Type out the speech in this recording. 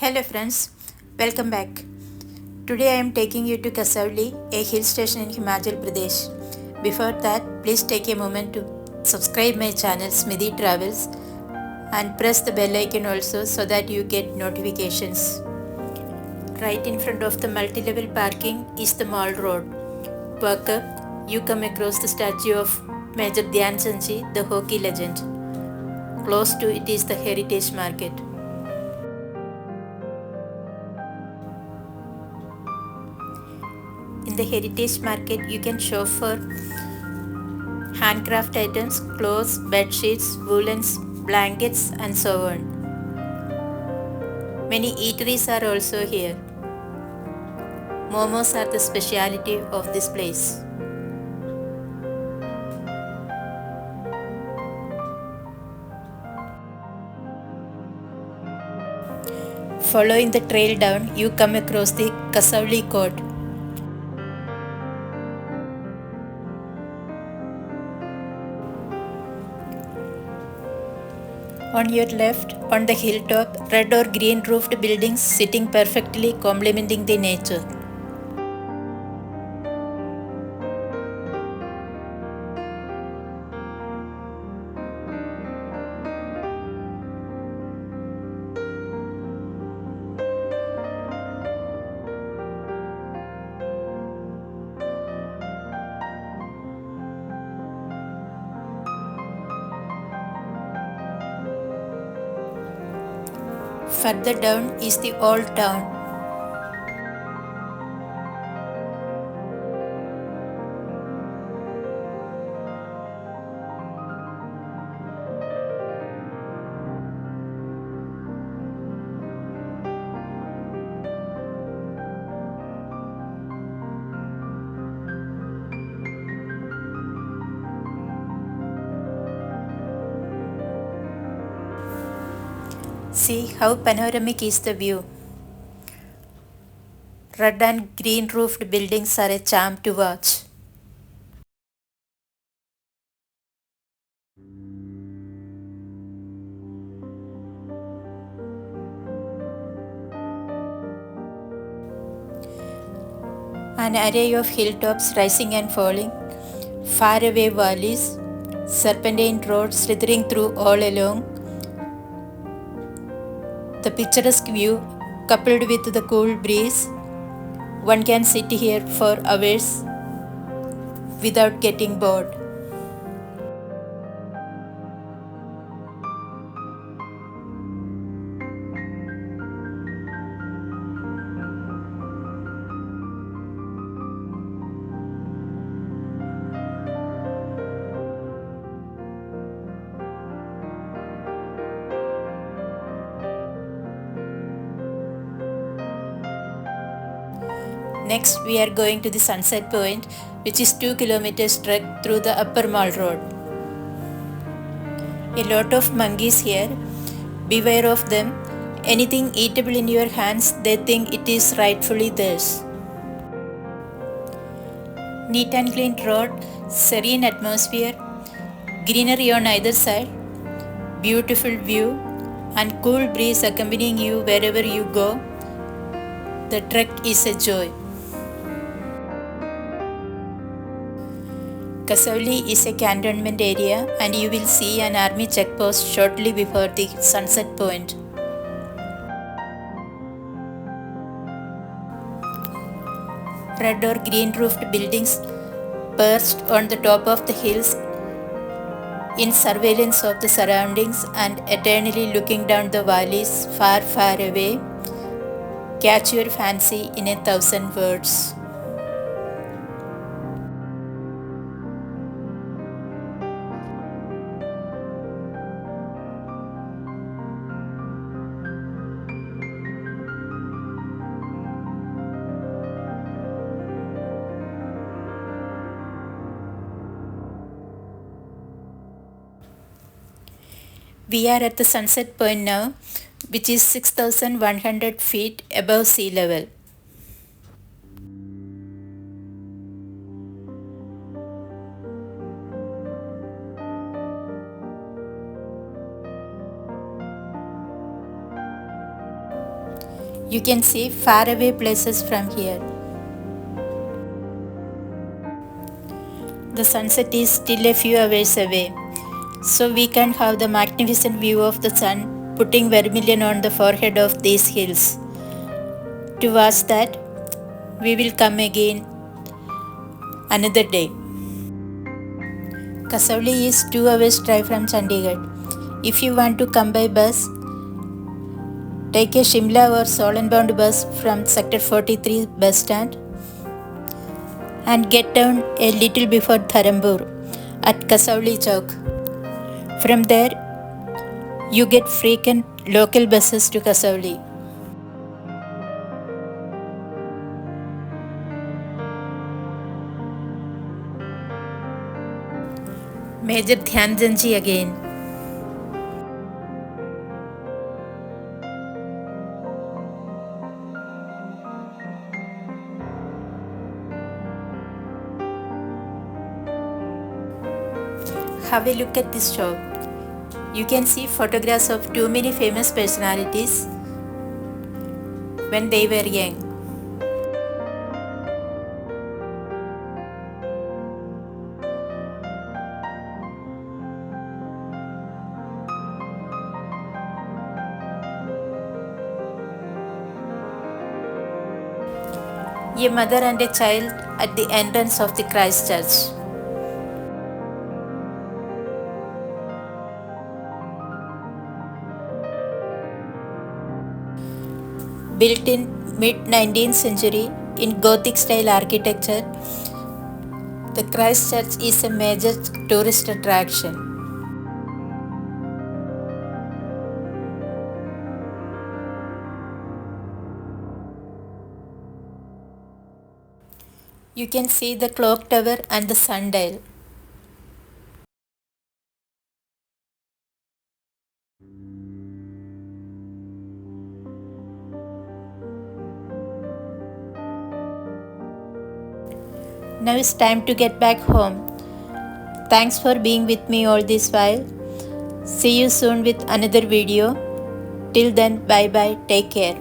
Hello friends, welcome back. Today I am taking you to Kasauli, a hill station in Himachal Pradesh. Before that, please take a moment to subscribe my channel Smiti Travels and press the bell icon also so that you get notifications. Right in front of the multi-level parking is the mall road. Walk up, you come across the statue of Major Dhyan Chand Ji, the hockey legend. Close to it is the Heritage Market. In the Heritage Market, you can shop for handcraft items, clothes, bed sheets, woolens, blankets, and so on. Many eateries are also here. Momos are the speciality of this place. Following the trail down, you come across the Kasauli Court. On your left, on the hilltop, red or green roofed buildings sitting perfectly complementing the nature. Further down is the old town. See how panoramic is the view. Red and green roofed buildings are a charm to watch. An array of hilltops rising and falling, faraway valleys, serpentine roads slithering through all along. The picturesque view, coupled with the cool breeze, one can sit here for hours without getting bored. Next, we are going to the Sunset Point, which is 2 kilometers trek through the Upper Mall Road. A lot of monkeys here. Beware of them. Anything eatable in your hands, they think it is rightfully theirs. Neat and clean road, serene atmosphere, greenery on either side, beautiful view, and cool breeze accompanying you wherever you go. The trek is a joy. Kasauli is a cantonment area and you will see an army checkpost shortly before the sunset point. Red or green roofed buildings perched on the top of the hills in surveillance of the surroundings and eternally looking down the valleys far, far away catch your fancy in 1,000 words. We are at the sunset point now, which is 6,100 feet above sea level. You can see faraway places from here. The sunset is still a few hours away, so we can have the magnificent view of the sun putting vermilion on the forehead of these hills. To watch that, we will come again another day. Kasauli is 2 hours drive from Chandigarh. If you want to come by bus, take a Shimla or Solan bound bus from Sector 43 bus stand and get down a little before Dharampur at Kasauli Chowk. From there, you get frequent local buses to Kasauli. Major Dhyanjanji again. Have a look at this shop. You can see photographs of too many famous personalities when they were young. A mother and a child at the entrance of the Christ Church. Built in mid-19th century in Gothic style architecture, the Christ Church is a major tourist attraction. You can see the clock tower and the sundial. Now it's time to get back home. Thanks for being with me all this while. See you soon with another video. Till then, bye bye. Take care.